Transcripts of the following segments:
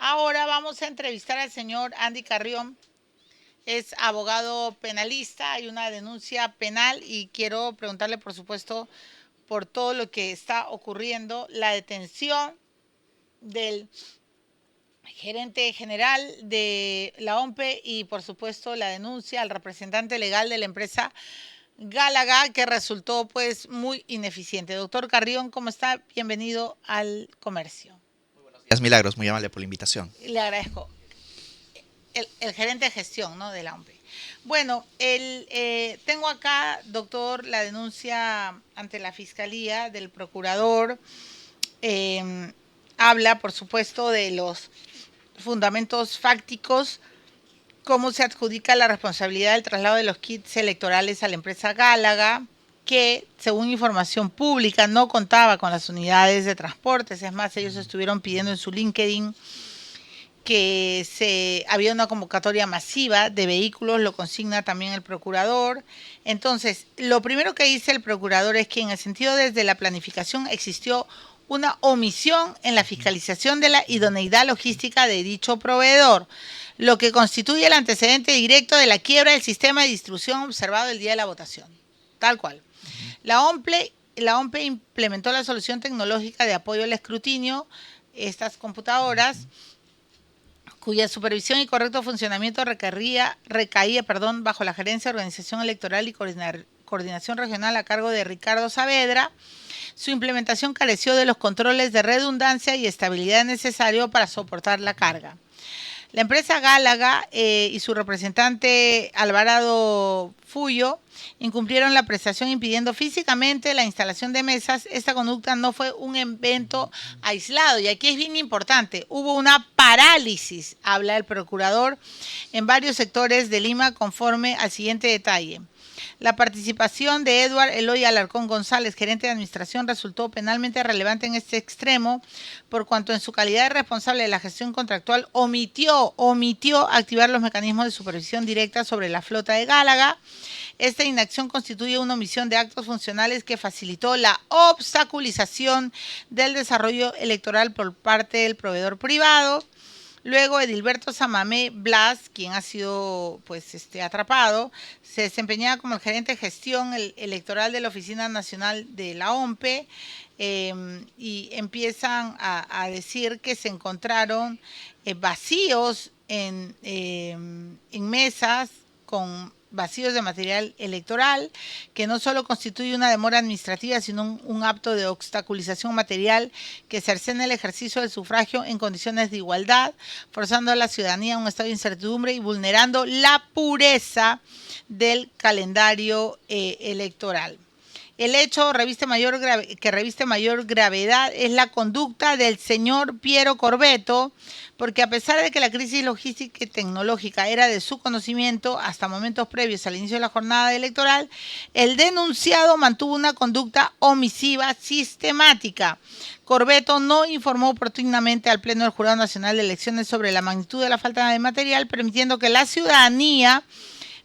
Ahora vamos a entrevistar al señor Andy Carrión. Es abogado penalista, hay una denuncia penal y quiero preguntarle, por supuesto, por todo lo que está ocurriendo, la detención del gerente general de la OMPE y, por supuesto, la denuncia al representante legal de la empresa Gálaga, que resultó pues muy ineficiente. Doctor Carrión, ¿cómo está? Bienvenido al Comercio. Días, Milagros, muy amable por la invitación. Le agradezco. El gerente de gestión, ¿no?, de la OMPE. Bueno, tengo acá, doctor, la denuncia ante la Fiscalía del procurador. Habla, por supuesto, de los fundamentos fácticos, cómo se adjudica la responsabilidad del traslado de los kits electorales a la empresa Gálaga, que, según información pública, no contaba con las unidades de transportes. Es más, ellos estuvieron pidiendo en su LinkedIn que había una convocatoria masiva de vehículos, lo consigna también el procurador. Entonces, lo primero que dice el procurador es que en el sentido desde la planificación existió una omisión en la fiscalización de la idoneidad logística de dicho proveedor, lo que constituye el antecedente directo de la quiebra del sistema de distribución observado el día de la votación. Tal cual. La OMPE implementó la solución tecnológica de apoyo al escrutinio, estas computadoras, cuya supervisión y correcto funcionamiento recaía bajo la gerencia de organización electoral y coordinación regional a cargo de Ricardo Saavedra. Su implementación careció de los controles de redundancia y estabilidad necesarios para soportar la carga. La empresa Gálaga y su representante Alvarado Fullo incumplieron la prestación impidiendo físicamente la instalación de mesas. Esta conducta no fue un evento aislado y aquí es bien importante. Hubo una parálisis, habla el procurador, en varios sectores de Lima conforme al siguiente detalle. La participación de Edward Eloy Alarcón González, gerente de administración, resultó penalmente relevante en este extremo, por cuanto en su calidad de responsable de la gestión contractual omitió activar los mecanismos de supervisión directa sobre la flota de Gálaga. Esta inacción constituye una omisión de actos funcionales que facilitó la obstaculización del desarrollo electoral por parte del proveedor privado. Luego, Edilberto Samamé Blas, quien ha sido atrapado, se desempeñaba como el gerente de gestión electoral de la Oficina Nacional de la OMPE, y empiezan a decir que se encontraron vacíos en mesas con vacíos de material electoral, que no solo constituye una demora administrativa, sino un acto de obstaculización material que cercena el ejercicio del sufragio en condiciones de igualdad, forzando a la ciudadanía a un estado de incertidumbre y vulnerando la pureza del calendario electoral. El hecho que reviste mayor gravedad es la conducta del señor Piero Corvetto, porque a pesar de que la crisis logística y tecnológica era de su conocimiento hasta momentos previos al inicio de la jornada electoral, el denunciado mantuvo una conducta omisiva sistemática. Corvetto no informó oportunamente al Pleno del Jurado Nacional de Elecciones sobre la magnitud de la falta de material, permitiendo que la ciudadanía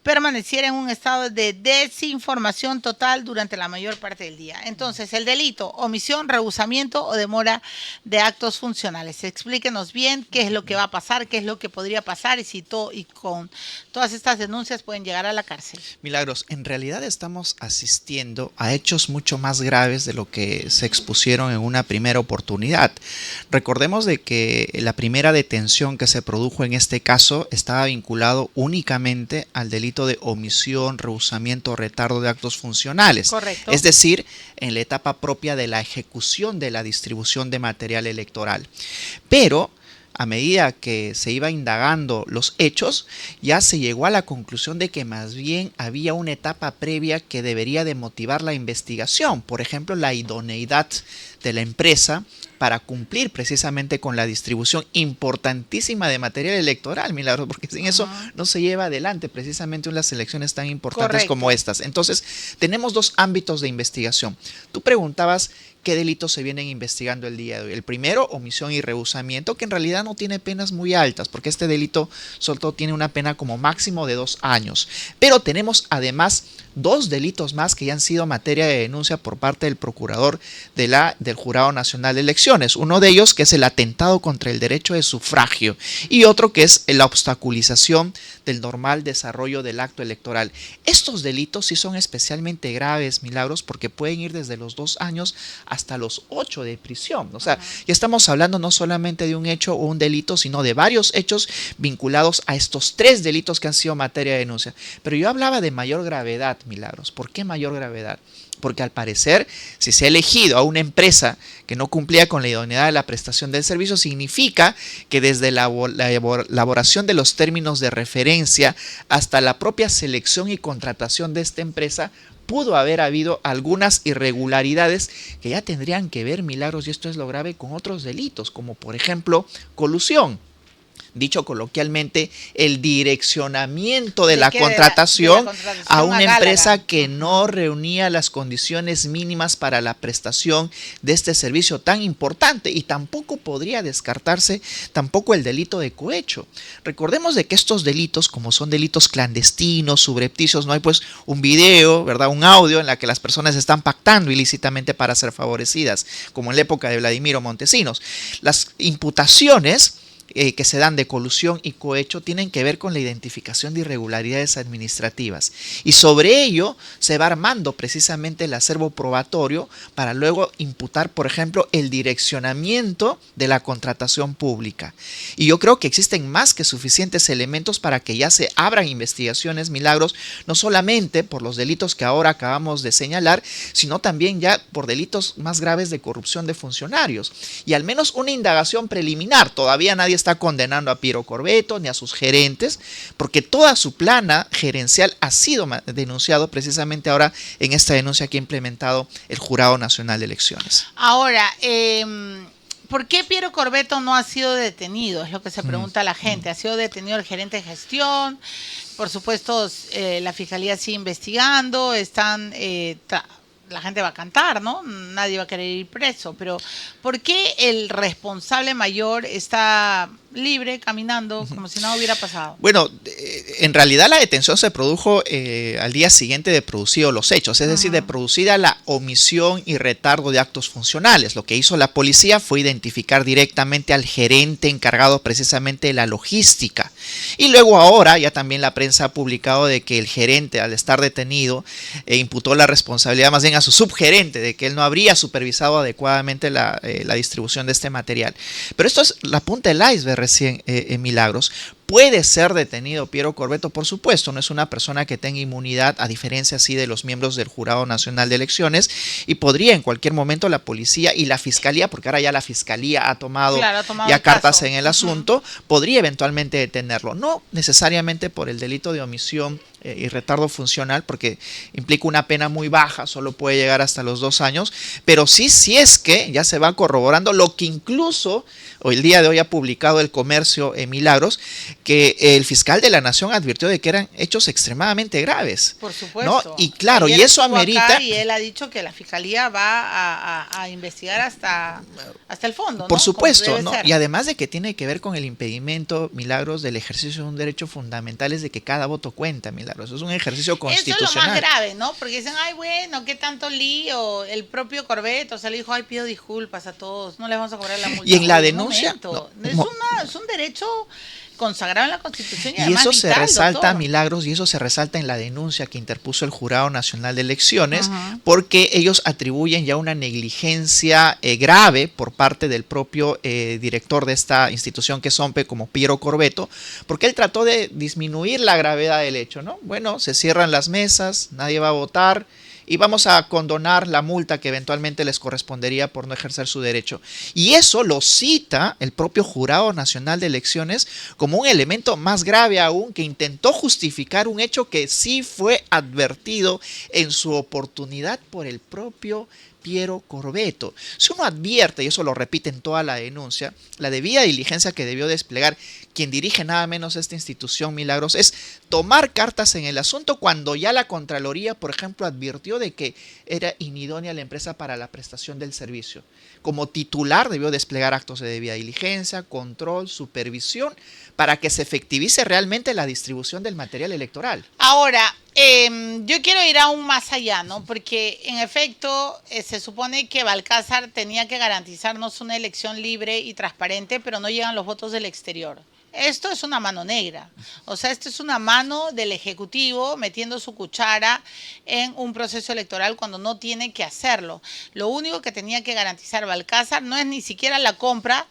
permaneciera en un estado de desinformación total durante la mayor parte del día. Entonces, el delito, omisión, rehusamiento o demora de actos funcionales. Explíquenos bien qué es lo que va a pasar, qué es lo que podría pasar y con todas estas denuncias pueden llegar a la cárcel. Milagros, en realidad estamos asistiendo a hechos mucho más graves de lo que se expusieron en una primera oportunidad. Recordemos de que la primera detención que se produjo en este caso estaba vinculado únicamente al delito de omisión, rehusamiento o retardo de actos funcionales. Correcto. Es decir, en la etapa propia de la ejecución de la distribución de material electoral. Pero a medida que se iba indagando los hechos, ya se llegó a la conclusión de que más bien había una etapa previa que debería de motivar la investigación. Por ejemplo, la idoneidad de la empresa para cumplir precisamente con la distribución importantísima de material electoral, Milagros, porque sin eso no se lleva adelante precisamente unas elecciones tan importantes Correcto. como estas. Entonces, tenemos dos ámbitos de investigación. Tú preguntabas qué delitos se vienen investigando el día de hoy. El primero, omisión y rehusamiento, que en realidad no tiene penas muy altas, porque este delito solo tiene una pena como máximo de 2 años. Pero tenemos además dos delitos más que ya han sido materia de denuncia por parte del procurador de del Jurado Nacional de Elecciones. Uno de ellos que es el atentado contra el derecho de sufragio y otro que es la obstaculización del normal desarrollo del acto electoral. Estos delitos sí son especialmente graves, Milagros, porque pueden ir desde los 2 años hasta los 8 de prisión. O sea, ya estamos hablando no solamente de un hecho o un delito, sino de varios hechos vinculados a estos 3 delitos que han sido materia de denuncia. Pero yo hablaba de mayor gravedad, Milagros. ¿Por qué mayor gravedad? Porque al parecer, si se ha elegido a una empresa que no cumplía con la idoneidad de la prestación del servicio, significa que desde la elaboración de los términos de referencia hasta la propia selección y contratación de esta empresa, pudo haber habido algunas irregularidades que ya tendrían que ver, Milagros, y esto es lo grave, con otros delitos, como por ejemplo colusión. Dicho coloquialmente, el direccionamiento de la contratación a una empresa que no reunía las condiciones mínimas para la prestación de este servicio tan importante, y tampoco podría descartarse tampoco el delito de cohecho. Recordemos de que estos delitos, como son delitos clandestinos, subrepticios, no hay pues un video, ¿verdad? Un audio en la que las personas están pactando ilícitamente para ser favorecidas, como en la época de Vladimiro Montesinos. Las imputaciones que se dan de colusión y cohecho tienen que ver con la identificación de irregularidades administrativas, y sobre ello se va armando precisamente el acervo probatorio para luego imputar, por ejemplo, el direccionamiento de la contratación pública. Y yo creo que existen más que suficientes elementos para que ya se abran investigaciones, Milagros, no solamente por los delitos que ahora acabamos de señalar, sino también ya por delitos más graves de corrupción de funcionarios, y al menos una indagación preliminar. Todavía nadie está condenando a Piero Corvetto ni a sus gerentes, porque toda su plana gerencial ha sido denunciado precisamente ahora en esta denuncia que ha implementado el Jurado Nacional de Elecciones. Ahora, ¿por qué Piero Corvetto no ha sido detenido? Es lo que se pregunta la gente. ¿Ha sido detenido el gerente de gestión? Por supuesto, la fiscalía sigue investigando, la gente va a cantar, ¿no? Nadie va a querer ir preso, pero ¿por qué el responsable mayor está libre, caminando, como si nada hubiera pasado? Bueno, en realidad la detención se produjo al día siguiente de producidos los hechos, es decir, de producida la omisión y retardo de actos funcionales. Lo que hizo la policía fue identificar directamente al gerente encargado precisamente de la logística. Y luego ahora ya también la prensa ha publicado de que el gerente, al estar detenido, imputó la responsabilidad más bien a su subgerente, de que él no habría supervisado adecuadamente la distribución de este material. Pero esto es la punta del iceberg recién, Milagros. Puede ser detenido Piero Corvetto, por supuesto, no es una persona que tenga inmunidad, a diferencia así de los miembros del Jurado Nacional de Elecciones, y podría en cualquier momento la policía y la fiscalía, porque ahora ya la fiscalía ha tomado ya cartas en el asunto, podría eventualmente detenerlo. No necesariamente por el delito de omisión y retardo funcional, porque implica una pena muy baja, solo puede llegar hasta los 2 años, pero sí, si es que ya se va corroborando lo que incluso el día de hoy ha publicado El Comercio en Milagros, que el fiscal de la Nación advirtió de que eran hechos extremadamente graves. Por supuesto. ¿No? Y claro, ayer y eso amerita... Y él ha dicho que la fiscalía va a investigar hasta el fondo, ¿no? Por supuesto, ¿no? Y además de que tiene que ver con el impedimento, Milagros, del ejercicio de un derecho fundamental, es de que cada voto cuenta, Milagros. Es un ejercicio constitucional. Eso es lo más grave, ¿no? Porque dicen, ay, bueno, qué tanto lío. El propio Corvetto, o sea, le dijo, ay, pido disculpas a todos, no les vamos a cobrar la multa. Y en la denuncia... Es un derecho consagrado en la Constitución. Y eso se resalta, Milagros, y eso se resalta en la denuncia que interpuso el Jurado Nacional de Elecciones, porque ellos atribuyen ya una negligencia grave por parte del propio director de esta institución que es OMPE, como Piero Corvetto, porque él trató de disminuir la gravedad del hecho, ¿no? Bueno, se cierran las mesas, nadie va a votar, y vamos a condonar la multa que eventualmente les correspondería por no ejercer su derecho. Y eso lo cita el propio Jurado Nacional de Elecciones como un elemento más grave aún, que intentó justificar un hecho que sí fue advertido en su oportunidad por el propio Piero Corvetto. Si uno advierte, y eso lo repite en toda la denuncia, la debida diligencia que debió desplegar quien dirige nada menos esta institución, Milagros, es tomar cartas en el asunto cuando ya la Contraloría, por ejemplo, advirtió de que era inidónea la empresa para la prestación del servicio. Como titular debió desplegar actos de debida diligencia, control, supervisión, para que se efectivice realmente la distribución del material electoral. Ahora, Yo quiero ir aún más allá, ¿no? Porque en efecto se supone que Balcázar tenía que garantizarnos una elección libre y transparente, pero no llegan los votos del exterior. Esto es una mano negra. O sea, esto es una mano del Ejecutivo metiendo su cuchara en un proceso electoral cuando no tiene que hacerlo. Lo único que tenía que garantizar Balcázar no es ni siquiera la compra.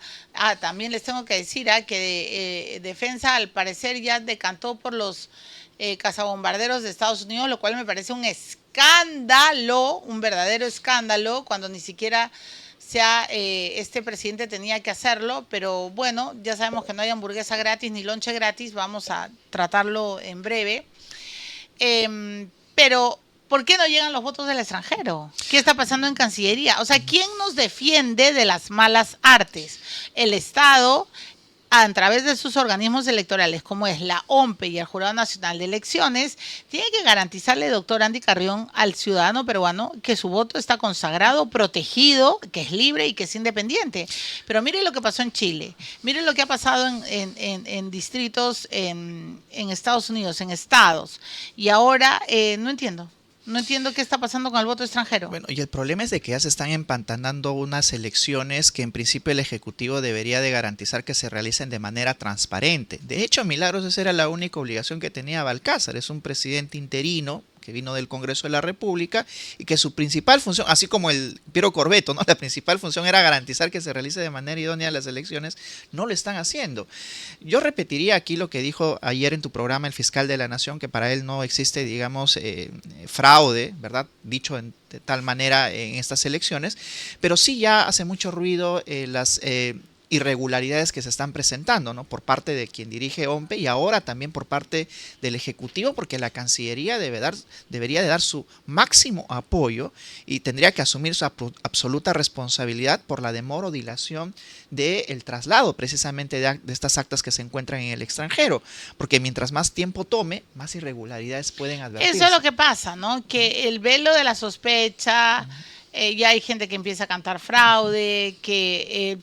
También les tengo que decir que Defensa al parecer ya decantó por los cazabombarderos de Estados Unidos, lo cual me parece un escándalo, un verdadero escándalo, cuando ni siquiera este presidente tenía que hacerlo, pero bueno, ya sabemos que no hay hamburguesa gratis ni lonche gratis, vamos a tratarlo en breve. Pero, ¿por qué no llegan los votos del extranjero? ¿Qué está pasando en Cancillería? O sea, ¿quién nos defiende de las malas artes? El Estado, a través de sus organismos electorales, como es la OMPE y el Jurado Nacional de Elecciones, tiene que garantizarle, doctor Andy Carrión, al ciudadano peruano que su voto está consagrado, protegido, que es libre y que es independiente. Pero mire lo que pasó en Chile, mire lo que ha pasado en distritos en Estados Unidos, en estados. Y ahora, no entiendo. No entiendo qué está pasando con el voto extranjero. Bueno, y el problema es de que ya se están empantanando unas elecciones que en principio el Ejecutivo debería de garantizar que se realicen de manera transparente. De hecho, Milagros, esa era la única obligación que tenía Balcázar. Es un presidente interino que vino del Congreso de la República y que su principal función, así como el Piero Corbeto, ¿no? La principal función era garantizar que se realice de manera idónea las elecciones, no lo están haciendo. Yo repetiría aquí lo que dijo ayer en tu programa el fiscal de la Nación, que para él no existe, digamos, fraude, ¿verdad? Dicho de tal manera en estas elecciones, pero sí ya hace mucho ruido las irregularidades que se están presentando, ¿no? Por parte de quien dirige OMPE y ahora también por parte del Ejecutivo, porque la Cancillería debería de dar su máximo apoyo y tendría que asumir su absoluta responsabilidad por la demora o dilación del traslado precisamente de estas actas que se encuentran en el extranjero, porque mientras más tiempo tome, más irregularidades pueden advertirse. Eso es lo que pasa, ¿no? Que el velo de la sospecha, ya hay gente que empieza a cantar fraude, que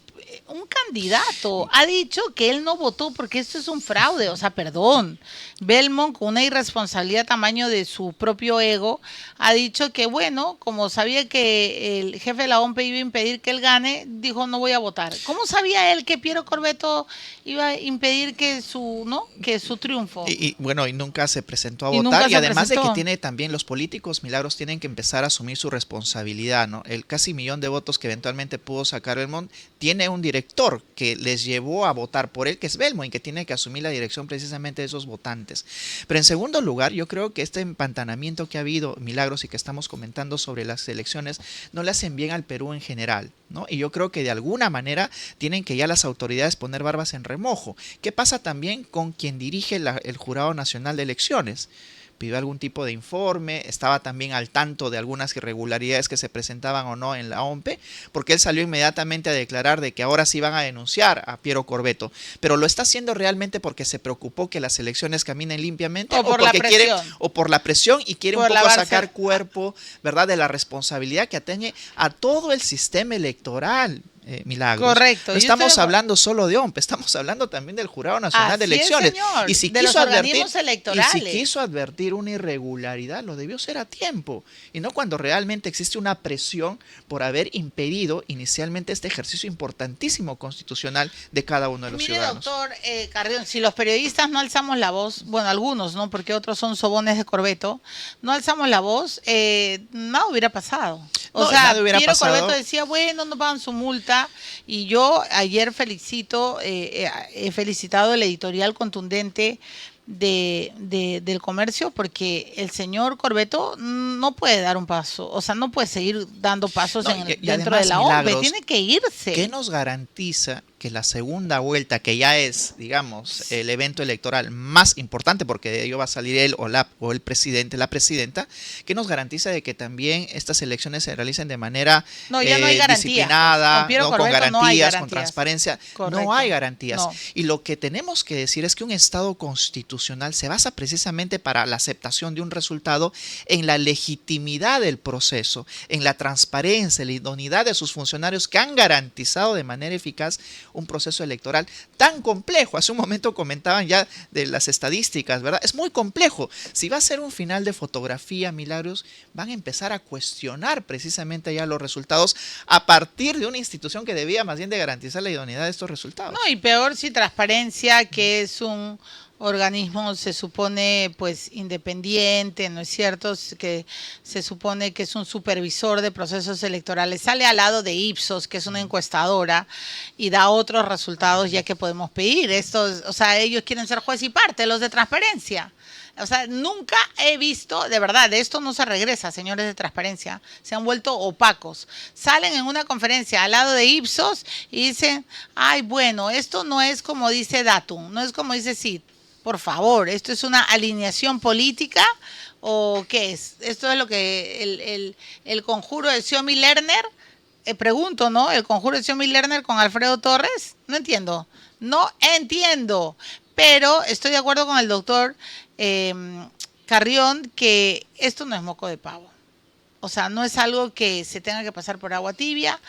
un candidato ha dicho que él no votó porque esto es un fraude, o sea, perdón. Belmont, con una irresponsabilidad tamaño de su propio ego, ha dicho que, bueno, como sabía que el jefe de la OMPE iba a impedir que él gane, dijo no voy a votar. ¿Cómo sabía él que Piero Corbeto iba a impedir que su triunfo? Y bueno, y nunca se presentó a votar, y además de que tiene también los políticos, Milagros, tienen que empezar a asumir su responsabilidad, ¿no? El casi millón de votos que eventualmente pudo sacar Belmont tiene un director que les llevó a votar por él, que es Belmont, y que tiene que asumir la dirección precisamente de esos votantes. Pero en segundo lugar, yo creo que este empantanamiento que ha habido, Milagros, y que estamos comentando sobre las elecciones, no le hacen bien al Perú en general, ¿no? Y yo creo que de alguna manera tienen que ya las autoridades poner barbas en remojo. ¿Qué pasa también con quien dirige el Jurado Nacional de Elecciones? Pidió algún tipo de informe, estaba también al tanto de algunas irregularidades que se presentaban o no en la OMPE, porque él salió inmediatamente a declarar de que ahora sí van a denunciar a Piero Corbeto, pero lo está haciendo realmente porque se preocupó que las elecciones caminen limpiamente o por la presión y quiere un poco sacar cuerpo, ¿verdad?, de la responsabilidad que atañe a todo el sistema electoral. Milagros. Correcto. No estamos hablando solo de OMPE, estamos hablando también del Jurado Nacional de Elecciones. Señor, y si quiso advertir una irregularidad, lo debió hacer a tiempo y no cuando realmente existe una presión por haber impedido inicialmente este ejercicio importantísimo constitucional de cada uno de los ciudadanos. Doctor Carrión, si los periodistas no alzamos la voz, bueno, algunos, ¿no? Porque otros son sobones de Corbeto, no alzamos la voz, nada hubiera pasado. O sea, Piero Corbeto decía, bueno, no pagan su multa. Y yo ayer he felicitado el editorial contundente del Comercio, porque el señor Corbeto no puede dar un paso, o sea, no puede seguir dando pasos dentro de la OMPE, tiene que irse. ¿Qué nos garantiza que la segunda vuelta, que ya es, digamos, el evento electoral más importante, porque de ello va a salir él o el presidente, la presidenta, que nos garantiza de que también estas elecciones se realicen de manera disciplinada, con garantías, con transparencia? Correcto. No hay garantías. No. Y lo que tenemos que decir es que un Estado constitucional se basa precisamente para la aceptación de un resultado en la legitimidad del proceso, en la transparencia, la idoneidad de sus funcionarios que han garantizado de manera eficaz un proceso electoral tan complejo. Hace un momento comentaban ya de las estadísticas, ¿verdad? Es muy complejo. Si va a ser un final de fotografía, Milagros, van a empezar a cuestionar precisamente ya los resultados a partir de una institución que debía más bien de garantizar la idoneidad de estos resultados. No, y peor si Transparencia, que es un organismo, se supone, pues, independiente, ¿no es cierto? Que se supone que es un supervisor de procesos electorales, sale al lado de Ipsos, que es una encuestadora, y da otros resultados ya que podemos pedir. Estos, o sea, ellos quieren ser juez y parte, los de Transparencia. O sea, nunca he visto, de verdad, de esto no se regresa, señores de Transparencia, se han vuelto opacos. Salen en una conferencia al lado de Ipsos y dicen, ay, bueno, esto no es como dice Datum, no es como dice Cid. Por favor, ¿esto es una alineación política o qué es? Esto es lo que el conjuro de Xiomi Lerner, pregunto, ¿no? El conjuro de Xiomi Lerner con Alfredo Torres, no entiendo, pero estoy de acuerdo con el doctor Carrión que esto no es moco de pavo. O sea, no es algo que se tenga que pasar por agua tibia.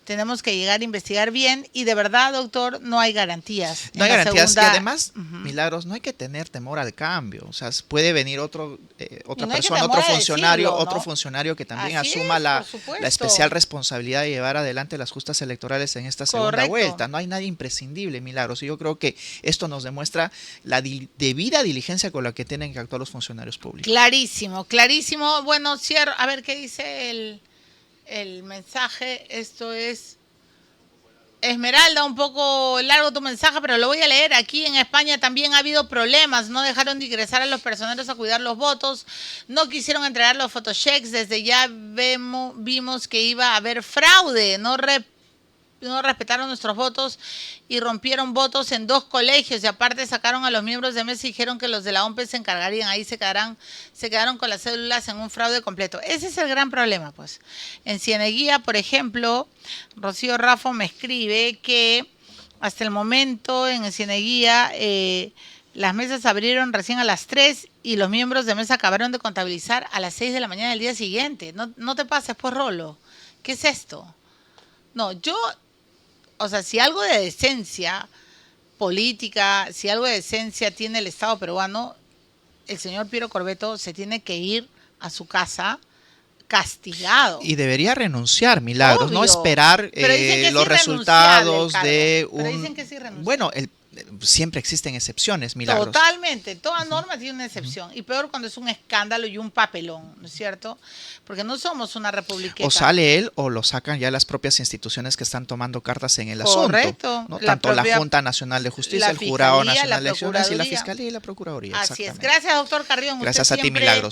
Tenemos que llegar a investigar bien y de verdad, doctor, no hay garantías. No hay garantías y además, Milagros, no hay que tener temor al cambio. O sea, puede venir otra persona, otro funcionario, decirlo, ¿no? Otro funcionario que también asuma la especial responsabilidad de llevar adelante las justas electorales en esta segunda vuelta. No hay nadie imprescindible, Milagros. Y yo creo que esto nos demuestra la debida diligencia con la que tienen que actuar los funcionarios públicos. Clarísimo, clarísimo. Bueno, cierro. A ver qué dice el mensaje. Esto es Esmeralda, un poco largo tu mensaje, pero lo voy a leer. Aquí en España también ha habido problemas. No dejaron de ingresar a los personeros a cuidar los votos. No quisieron entregar los photochecks. Desde ya vimos que iba a haber fraude. No respetaron nuestros votos y rompieron votos en 2 colegios y aparte sacaron a los miembros de mesa y dijeron que los de la OMPE se encargarían, ahí se quedaron con las cédulas en un fraude completo. Ese es el gran problema, pues. En Cieneguía, por ejemplo, Rocío Raffo me escribe que hasta el momento en Cieneguía las mesas abrieron recién a las 3 y los miembros de mesa acabaron de contabilizar a las 6 de la mañana del día siguiente. No te pases, pues, Rolo. ¿Qué es esto? No, o sea, si algo de decencia política, si algo de decencia tiene el Estado peruano, el señor Piero Corbeto se tiene que ir a su casa castigado. Y debería renunciar, Milagros, obvio, no esperar los resultados de un... Pero dicen que sí renuncia. Bueno, siempre existen excepciones, Milagros. Totalmente, toda norma tiene una excepción. Y peor cuando es un escándalo y un papelón, ¿no es cierto? Porque no somos una republiqueta. O sale él o lo sacan ya las propias instituciones que están tomando cartas en el Correcto. asunto. ¿No? Tanto la Junta Nacional de Justicia, el Jurado Nacional de Elecciones y la Fiscalía y la Procuraduría. Así es. Gracias, doctor Carrión. Gracias Usted a ti, Milagros.